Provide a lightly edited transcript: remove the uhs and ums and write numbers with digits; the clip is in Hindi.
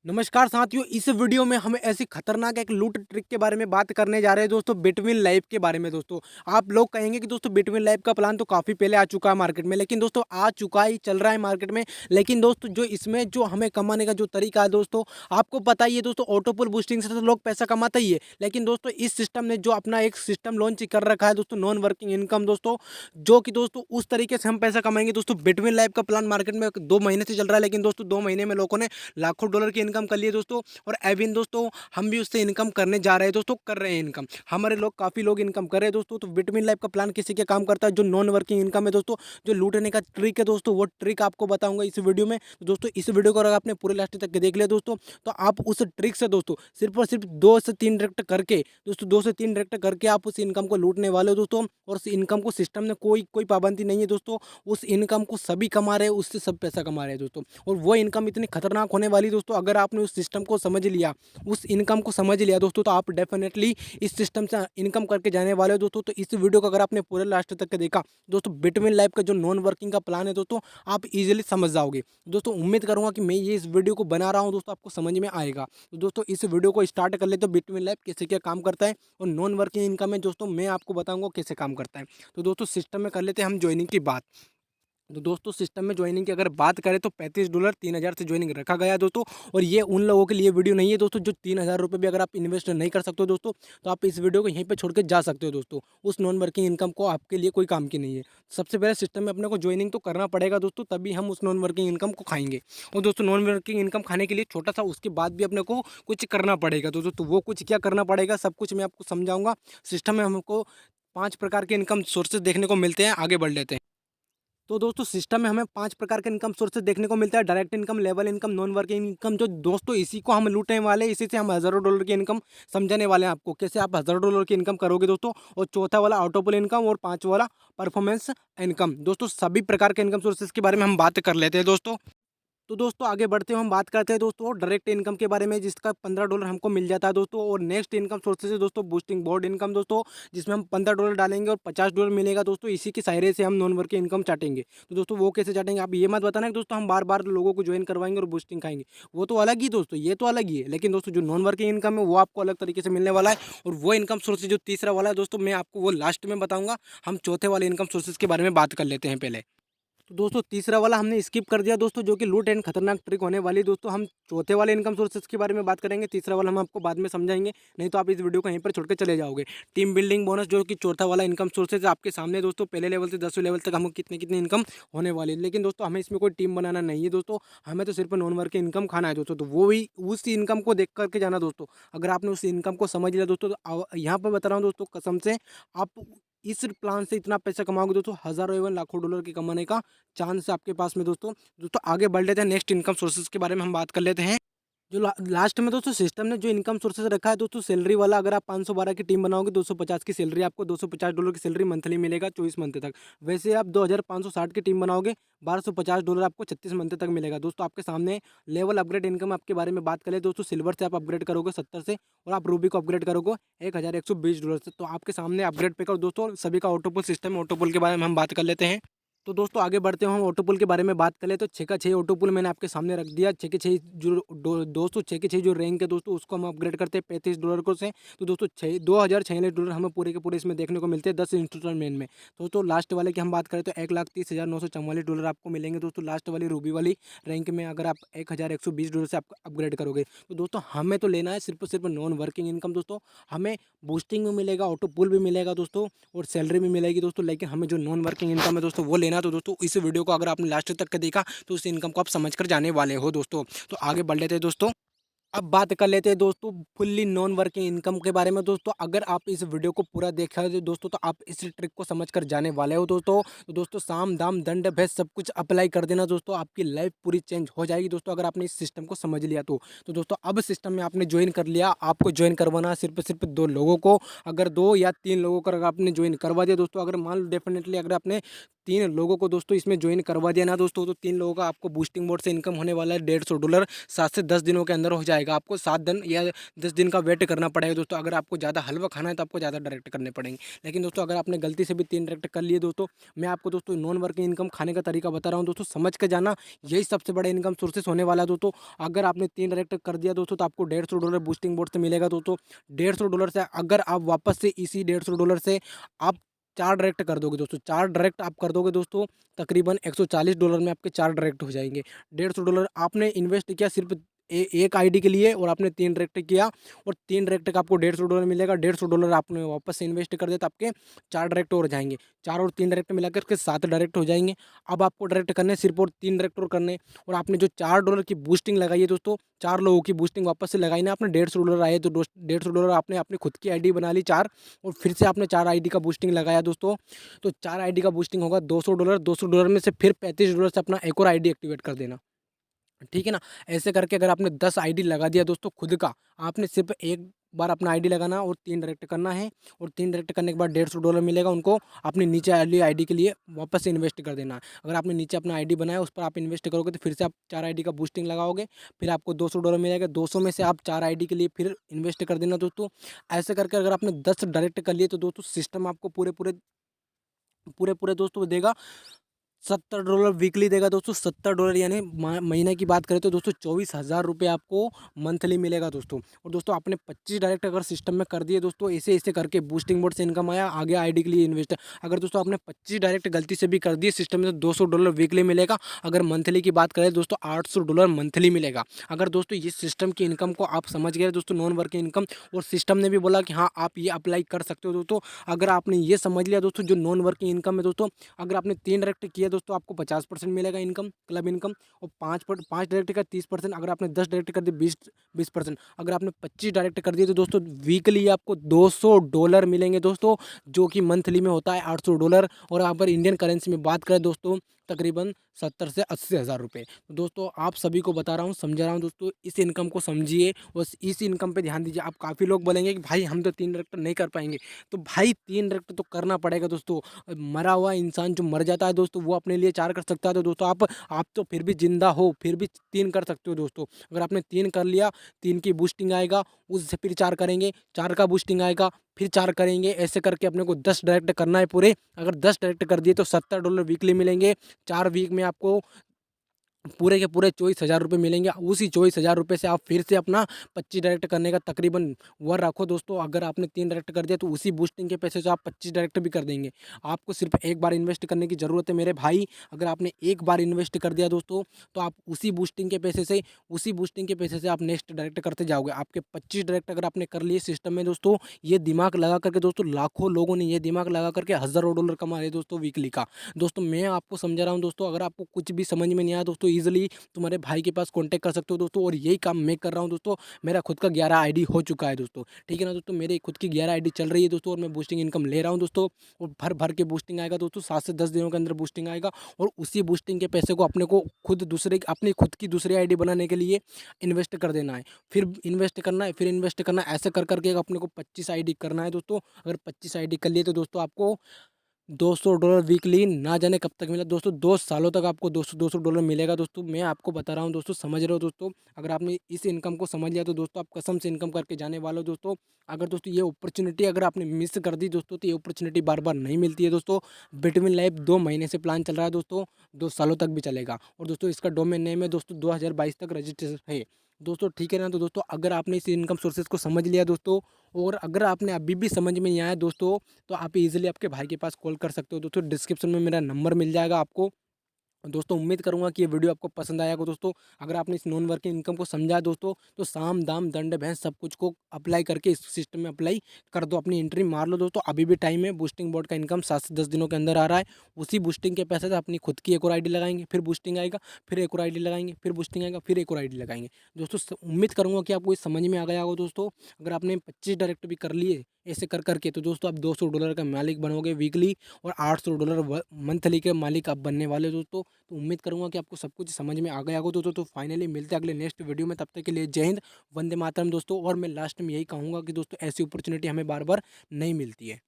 नमस्कार साथियों, इस वीडियो में हम ऐसी खतरनाक एक लूट ट्रिक के बारे में बात करने जा रहे हैं दोस्तों, बिटवीन लाइफ के बारे में। दोस्तों आप लोग कहेंगे कि दोस्तों बिटवीन लाइफ का प्लान तो काफ़ी पहले आ चुका है मार्केट में, लेकिन दोस्तों आ चुका ही चल रहा है मार्केट में। लेकिन दोस्तों जो इसमें जो हमें कमाने का जो तरीका है दोस्तों, आपको पता ही है दोस्तों, ऑटोपुल बूस्टिंग से तो लोग पैसा कमाते ही है। लेकिन दोस्तों इस सिस्टम ने जो अपना एक सिस्टम लॉन्च कर रखा है दोस्तों, नॉन वर्किंग इनकम दोस्तों, जो कि दोस्तों उस तरीके से हम पैसा कमाएंगे दोस्तों। बिटवीन लाइफ का प्लान मार्केट में 2 महीने से चल रहा है, लेकिन दोस्तों 2 महीने में लोगों ने लाखों डॉलर की इनकम कर ली है दोस्तों। और एविन दोस्तों हम भी उससे इनकम करने जा रहे हैं दोस्तों, कर रहे हैं इनकम। हमारे लोग काफ़ी लोग इनकम कर रहे हैं दोस्तों। तो विटामिन लाइफ का प्लान किसी के काम करता है, जो नॉन वर्किंग इनकम है दोस्तों, जो लूटने का ट्रिक है दोस्तों, वो ट्रिक आपको बताऊंगा इस वीडियो में। तो दोस्तों इस वीडियो को अगर आपने पूरे लास्ट तक देख लिया दोस्तों, तो आप उस ट्रिक से दोस्तों सिर्फ और सिर्फ 2 से 3 डायरेक्ट करके दोस्तों, 2 से 3 डायरेक्ट करके आप उस इनकम को लूटने वाले हो दोस्तों। और उस इनकम को सिस्टम ने कोई कोई पाबंदी नहीं है दोस्तों, उस इनकम को सभी कमा रहे हैं, उससे सब पैसा कमा रहे हैं दोस्तों। और वो इनकम इतनी खतरनाक होने वाली दोस्तों, अगर आपने उस सिस्टम को समझ लिया, उस इनकम को समझ लिया दोस्तों, तो आप डेफिनेटली इस सिस्टम से इनकम करके जाने वाले हो दोस्तों। तो इस वीडियो को अगर आपने पूरे लास्ट तक के देखा दोस्तों, बिटवीन लाइफ का जो नॉन वर्किंग का प्लान है दोस्तों, आप इजीली समझ जाओगे दोस्तों। उम्मीद करूंगा कि मैं ये इस वीडियो को बना रहा हूं दोस्तों, आपको समझ में आएगा। तो दोस्तों इस वीडियो को स्टार्ट कर लेते, बिटवीन लाइफ कैसे क्या काम करता है और नॉन वर्किंग इनकम है दोस्तों, मैं आपको बताऊंगा कैसे काम करता है। तो दोस्तों सिस्टम में कर लेते हैं हम ज्वाइनिंग की बात। तो दोस्तों सिस्टम में ज्वाइनिंग की अगर बात करें तो $35 3000 से ज्वाइनिंग रखा गया है दोस्तों। और ये उन लोगों के लिए वीडियो नहीं है दोस्तों, जो 3000 रुपये भी अगर आप इन्वेस्ट नहीं कर सकते हो दोस्तों, तो आप इस वीडियो को यहीं पे छोड़ के जा सकते हो दोस्तों। उस नॉन वर्किंग इनकम को आपके लिए कोई काम की नहीं है। सबसे पहले सिस्टम में अपने को ज्वाइनिंग तो करना पड़ेगा दोस्तों, तभी हम उस नॉन वर्किंग इनकम को खाएंगे। और दोस्तों नॉन वर्किंग इनकम खाने के लिए छोटा सा उसके बाद भी अपने को कुछ करना पड़ेगा दोस्तों। तो वो कुछ क्या करना पड़ेगा, सब कुछ मैं आपको समझाऊंगा। सिस्टम में हमको 5 प्रकार के इनकम सोर्सेज देखने को मिलते हैं। आगे बढ़ लेते हैं। तो दोस्तों सिस्टम में हमें 5 प्रकार के इनकम सोर्सेज देखने को मिलता है। Direct income, level income, non working income. जो दोस्तों इसी को हम लूटने वाले हैं, इसी से हम हज़ारों डॉलर की इनकम समझाने वाले हैं आपको, कैसे आप हज़ारों डॉलर की इनकम करोगे दोस्तों। और चौथा वाला ऑटोपल इनकम, और 5वां वाला परफॉर्मेंस इनकम। दोस्तों सभी प्रकार के इनकम सोर्सेज के बारे में हम बात कर लेते हैं दोस्तों। तो दोस्तों आगे बढ़ते हुए हम बात करते हैं दोस्तों डायरेक्ट इनकम के बारे में, जिसका $15 हमको मिल जाता है दोस्तों। और नेक्स्ट इनकम सोर्सेज है दोस्तों बूस्टिंग बोर्ड इनकम दोस्तों, जिसमें हम $15 डालेंगे और $50 मिलेगा दोस्तों। इसी के सहारे से हम नॉन वर्क की इनकम चाटेंगे। तो दोस्तों वो कैसे चाटेंगे, आप ये मत बताना कि दोस्तों हम बार बार लोगों को ज्वाइन करवाएंगे और बूस्टिंग खाएंगे। वो तो अलग ही दोस्तों, ये तो अलग ही है। लेकिन दोस्तों जो नॉन वर्किंग इनकम है वो आपको अलग तरीके से मिलने वाला है। और वो इनकम सोर्सेज जो तीसरा वाला है दोस्तों, मैं आपको वो लास्ट में बताऊंगा। हम चौथे वाले इनकम सोर्सेज के बारे में बात कर लेते हैं पहले। तो दोस्तों तीसरा वाला हमने स्किप कर दिया दोस्तों, जो कि लूट एंड खतरनाक ट्रिक होने वाली है दोस्तों। हम चौथे वाले इनकम सोर्सेज के बारे में बात करेंगे, तीसरा वाला हम आपको बाद में समझाएंगे, नहीं तो आप इस वीडियो को यहीं पर छोड़ के चले जाओगे। टीम बिल्डिंग बोनस, जो कि चौथा वाला इनकम सोर्सेज आपके सामने दोस्तों, पहले लेवल से 10वें लेवल तक हमको कितनी कितनी इनकम होने वाली है। लेकिन दोस्तों हमें इसमें कोई टीम बनाना नहीं है दोस्तों, हमें तो सिर्फ नॉन वर्क इनकम खाना है दोस्तों। तो वो भी उस इनकम को देख करके जाना दोस्तों। अगर आपने उस इनकम को समझ लिया दोस्तों, तो यहाँ पर बता रहा हूँ दोस्तों कसम से, आप इस प्लान से इतना पैसा कमाओगे दोस्तों, हज़ारों एवं लाखों डॉलर की कमाने का चांस है आपके पास में दोस्तों। दोस्तों आगे बढ़ लेते हैं, नेक्स्ट इनकम सोर्सेज के बारे में हम बात कर लेते हैं। जो लास्ट में दोस्तों सिस्टम ने जो इनकम सोर्सेज रखा है दोस्तों, सैलरी वाला। अगर आप 512 की टीम बनाओगे, 250 की सैलरी, आपको $250 की सैलरी मंथली मिलेगा 24 मंथ तक। वैसे आप 2560 की टीम बनाओगे, $1250 आपको 36 मंथ तक मिलेगा दोस्तों। आपके सामने लेवल अपग्रेड इनकम आपके बारे में बात करें दोस्तों, सिल्वर से आप अपग्रेड करोगे 70 से, और आप रूबी को अपग्रेड करोगे $1120 से। तो आपके सामने अपग्रेड पे करो दोस्तों। सभी का ऑटोपुल सिस्टम है, ऑटोपुल के बारे में हम बात कर लेते हैं। तो दोस्तों आगे बढ़ते हैं, हम ऑटोपुल के बारे में बात करें तो 6 का 6 ऑटोपुल मैंने आपके सामने रख दिया। 6 के 6 जो दोस्तों 6 के 6 जो रैंक है दोस्तों, उसको हम अपग्रेड करते हैं $35 को से। तो दोस्तों 2046 हमें पूरे के पूरे इसमें देखने को मिलते हैं 10 इंस्टॉलमेंट में। दोस्तों लास्ट वाले की हम बात करें तो $1,30,944 आपको मिलेंगे दोस्तों, लास्ट वाली रूबी वाली रैंक में, अगर आप $1,120 से आप अपग्रेड करोगे। तो दोस्तों हमें तो लेना है सिर्फ और सिर्फ नॉन वर्किंग इनकम दोस्तों। हमें बूस्टिंग में मिलेगा, ऑटोपुल भी मिलेगा दोस्तों, और सैलरी भी मिलेगी दोस्तों। लेकिन हमें जो नॉन वर्किंग इनकम है दोस्तों वो लेना। तो दोस्तों इस वीडियो को अगर आपने लास्ट तक का देखा, तो उस इनकम को आप समझ कर जाने वाले हो दोस्तों। तो आगे बढ़ लेते हैं दोस्तों। अब बात कर लेते हैं दोस्तों फुल्ली नॉन वर्किंग इनकम के बारे में दोस्तों। अगर आप इस वीडियो को पूरा देखा है दोस्तों, तो आप इस ट्रिक को समझ कर जाने वाले हो दोस्तों। तो दोस्तों साम दाम दंड भेद सब कुछ अप्लाई कर देना दोस्तों, आपकी लाइफ पूरी चेंज हो जाएगी दोस्तों, अगर आपने इस सिस्टम को समझ लिया तो दोस्तों अब सिस्टम में आपने ज्वाइन कर लिया। आपको ज्वाइन करवाना सिर्फ सिर्फ 2 लोगों को, अगर 2 या 3 लोगों को अगर आपने ज्वाइन करवा दिया दोस्तों, अगर मान लो डेफिनेटली अगर आपने 3 लोगों को दोस्तों इसमें ज्वाइन करवा दिया ना दोस्तों, तो 3 लोगों का आपको बूस्टिंग बोर्ड से इनकम होने वाला है $150 7 से 10 दिनों के अंदर हो जाएगा। आपको 7 दिन या 10 दिन का वेट करना पड़ेगा दोस्तों। अगर आपको ज़्यादा हलवा खाना है तो आपको ज़्यादा डायरेक्ट करने पड़ेंगे। लेकिन दोस्तों अगर आपने गलती से भी 3 डायरेक्ट कर लिए दोस्तों, मैं आपको दोस्तों नॉन वर्किंग इनकम खाने का तरीका बता रहा हूँ दोस्तों, समझ के जाना। यही सबसे बड़ा इनकम सोर्सेस होने वाला है दोस्तों। अगर आपने 3 डायरेक्ट कर दिया दोस्तों तो आपको $150 बूस्टिंग बोर्ड से मिलेगा दोस्तों। $150 से अगर आप वापस से इसी $150 से आप 4 डायरेक्ट कर दोगे दोस्तों, 4 डायरेक्ट आप कर दोगे दोस्तों, तकरीबन $140 में आपके 4 डायरेक्ट हो जाएंगे। $150 आपने इन्वेस्ट किया सिर्फ एक आईडी के लिए और आपने 3 डायरेक्ट किया, और 3 डायरेक्ट का आपको $150 मिलेगा। $150 आपने वापस से इन्वेस्ट कर दिया तो आपके 4 डायरेक्ट और जाएंगे। 4 और 3 डायरेक्ट मिलाकर के 7 डायरेक्ट हो जाएंगे। अब आपको डायरेक्ट करने सिर्फ और 3 डायरेक्ट और करने, और आपने जो $4 की बूस्टिंग लगाई है दोस्तों, 4 लोगों की बूस्टिंग वापस से लगाई ना आपने, $150 आए तो $150 आपने अपनी खुद की आईडी बना ली 4, और फिर से आपने 4 आईडी का बूस्टिंग लगाया दोस्तों, तो 4 आईडी का बूस्टिंग होगा $200। $200 में से फिर $35 से अपना एक और आईडी एक्टिवेट कर देना, ठीक है ना। ऐसे करके अगर आपने 10 आईडी लगा दिया दोस्तों खुद का, आपने सिर्फ एक बार अपना आईडी लगाना और 3 डायरेक्ट करना है, और 3 डायरेक्ट करने के बाद $150 मिलेगा उनको, अपनी नीचे वाली आईडी के लिए वापस से इन्वेस्ट कर देना है। अगर आपने नीचे अपना आईडी बनाया उस पर आप इन्वेस्ट करोगे तो फिर से आप 4 आईडी का बूस्टिंग लगाओगे, फिर आपको $200 मिलेगा। 200 में से आप 4 आईडी के लिए फिर इन्वेस्ट कर देना दोस्तों। ऐसे करके अगर आपने 10 डायरेक्ट कर लिए तो दोस्तों सिस्टम आपको पूरे पूरे पूरे पूरे दोस्तों देगा $70 वीकली देगा दोस्तों। $70 यानी महीने की बात करें तो दोस्तों 24,000 आपको मंथली मिलेगा दोस्तों। और दोस्तों आपने 25 डायरेक्ट अगर सिस्टम में कर दिए दोस्तों, ऐसे ऐसे करके बूस्टिंग बोर्ड से इनकम आया, आगे आईडी के लिए इन्वेस्ट। अगर दोस्तों आपने 25 डायरेक्ट गलती से भी कर दिए सिस्टम में तो $200 वीकली मिलेगा। अगर मंथली की बात करें दोस्तों $800 मंथली मिलेगा। अगर दोस्तों ये सिस्टम की इनकम को आप समझ गए दोस्तों, नॉन वर्किंग इनकम, और सिस्टम ने भी बोला कि हाँ आप ये अप्लाई कर सकते हो दोस्तों। अगर आपने ये समझ लिया दोस्तों जो नॉन वर्किंग इनकम है दोस्तों, अगर आपने 3 डायरेक्ट किया दोस्तों आपको 50% मिलेगा इनकम, क्लब इनकम, और 5 डायरेक्ट का 30%। अगर आपने 10 डायरेक्ट कर दिए 20%। अगर आपने 25 डायरेक्ट कर दिए तो दोस्तों वीकली आपको $200 मिलेंगे दोस्तों, जो कि मंथली में होता है $800। और यहाँ पर इंडियन करेंसी में बात करें दोस्तों तकरीबन 70 से 80 हज़ार रुपये। तो दोस्तों आप सभी को बता रहा हूँ, समझा रहा हूँ दोस्तों, इस इनकम को समझिए और इस इनकम पे ध्यान दीजिए। आप काफ़ी लोग बोलेंगे कि भाई हम तो 3 डायरेक्ट नहीं कर पाएंगे, तो भाई 3 डायरेक्ट तो करना पड़ेगा दोस्तों। मरा हुआ इंसान जो मर जाता है दोस्तों वो अपने लिए 4 कर सकता है, तो दोस्तों आप तो फिर भी जिंदा हो, फिर भी 3 कर सकते हो दोस्तों। अगर आपने 3 कर लिया, 3 की बूस्टिंग आएगा, उससे फिर 4 करेंगे, 4 का बूस्टिंग आएगा, फिर 4 करेंगे, ऐसे करके अपने को 10 डायरेक्ट करना है पूरे। अगर 10 डायरेक्ट कर दिए तो $70 वीकली मिलेंगे। 4 वीक में आपको पूरे के पूरे 24,000 मिलेंगे। उसी 24,000 से आप फिर से अपना 25 डायरेक्ट करने का तकरीबन वर रखो दोस्तों। अगर आपने 3 डायरेक्ट कर दिया तो उसी बूस्टिंग के पैसे से आप 25 डायरेक्ट भी कर देंगे। आपको सिर्फ एक बार इन्वेस्ट करने की ज़रूरत है मेरे भाई। अगर आपने एक बार इन्वेस्ट कर दिया दोस्तों तो आप उसी बूस्टिंग के पैसे से आप नेक्स्ट डायरेक्ट करते जाओगे। आपके 25 डायरेक्ट अगर आपने कर लिए सिस्टम में दोस्तों, ये दिमाग लगा करके दोस्तों, लाखों लोगों ने ये दिमाग लगा करके हज़ारों डॉलर कमा रहे दोस्तों वीकली का। दोस्तों मैं आपको समझा रहा हूँ दोस्तों, अगर आपको कुछ भी समझ में नहीं आया दोस्तों, ईजिली तुम्हारे भाई के पास कांटेक्ट कर सकते हो दोस्तों। और यही काम मैं कर रहा हूँ दोस्तों। मेरा खुद का 11 आईडी हो चुका है दोस्तों, ठीक है ना दोस्तों। मेरी खुद की 11 आईडी चल रही है दोस्तों, और मैं बूस्टिंग इनकम ले रहा हूँ दोस्तों। और भर भर के बूस्टिंग आएगा दोस्तों, 7 से 10 दिनों के अंदर बूस्टिंग आएगा। और उसी बूस्टिंग के पैसे को अपने को अपनी खुद की दूसरी आईडी बनाने के लिए इन्वेस्ट कर देना है, फिर इन्वेस्ट करना है, फिर इन्वेस्ट करना है। ऐसे कर करके अपने को 25 आईडी करना है दोस्तों। अगर 25 आईडी कर लिए तो दोस्तों आपको $200 वीकली ना जाने कब तक मिला दोस्तों, 2 सालों तक आपको $200 मिलेगा दोस्तों। मैं आपको बता रहा हूँ दोस्तों, समझ रहे हो दोस्तों। अगर आपने इस इनकम को समझ लिया तो दोस्तों आप कसम से इनकम करके जाने वाले हो दोस्तों। अगर दोस्तों ये अपॉर्चुनिटी अगर आपने मिस कर दी दोस्तों, तो ये अपॉर्चुनिटी बार बार नहीं मिलती है दोस्तों। बिटवीन लाइफ 2 महीने से प्लान चल रहा है दोस्तों, 2 सालों तक भी चलेगा। और दोस्तों इसका डोमेन नेम है दोस्तों 2022 तक रजिस्ट्रेशन है दोस्तों, ठीक है ना। तो दोस्तों अगर आपने इस इनकम सोर्सेज को समझ लिया दोस्तों, और अगर आपने अभी भी समझ में नहीं आया दोस्तों, तो आप इजीली आपके भाई के पास कॉल कर सकते हो दोस्तों। डिस्क्रिप्शन में मेरा नंबर मिल जाएगा आपको। दोस्तों उम्मीद करूंगा कि ये वीडियो आपको पसंद आएगा दोस्तों। अगर आपने इस नॉन वर्किंग इनकम को समझा दोस्तों, तो साम दाम दंड भैंस सब कुछ को अप्लाई करके इस सिस्टम में अप्लाई कर दो, अपनी एंट्री मार लो दोस्तों। अभी भी टाइम है। बूस्टिंग बोर्ड का इनकम 7 से 10 दिनों के अंदर आ रहा है। उसी बूस्टिंग के पैसे से अपनी खुद की एक और आईडी लगाएंगे, फिर बूस्टिंग आएगा, फिर एक और आईडी लगाएंगे, फिर बूस्टिंग आएगा, फिर एक और आईडी लगाएंगे दोस्तों। उम्मीद करूँगा कि आपको ये समझ में आ गया होगा दोस्तों। अगर आपने 25 डायरेक्ट भी कर लिए ऐसे कर करके, तो दोस्तों आप $200 का मालिक बनोगे वीकली, और $800 मंथली के मालिक आप बनने वाले दोस्तों। तो उम्मीद करूंगा कि आपको सब कुछ समझ में आ गया होगा दोस्तों। तो फाइनली मिलते हैं अगले नेक्स्ट वीडियो में, तब तक के लिए जय हिंद, वंदे मातरम दोस्तों। और मैं लास्ट में यही कहूँगा कि दोस्तों ऐसी अपॉर्चुनिटी हमें बार बार नहीं मिलती है।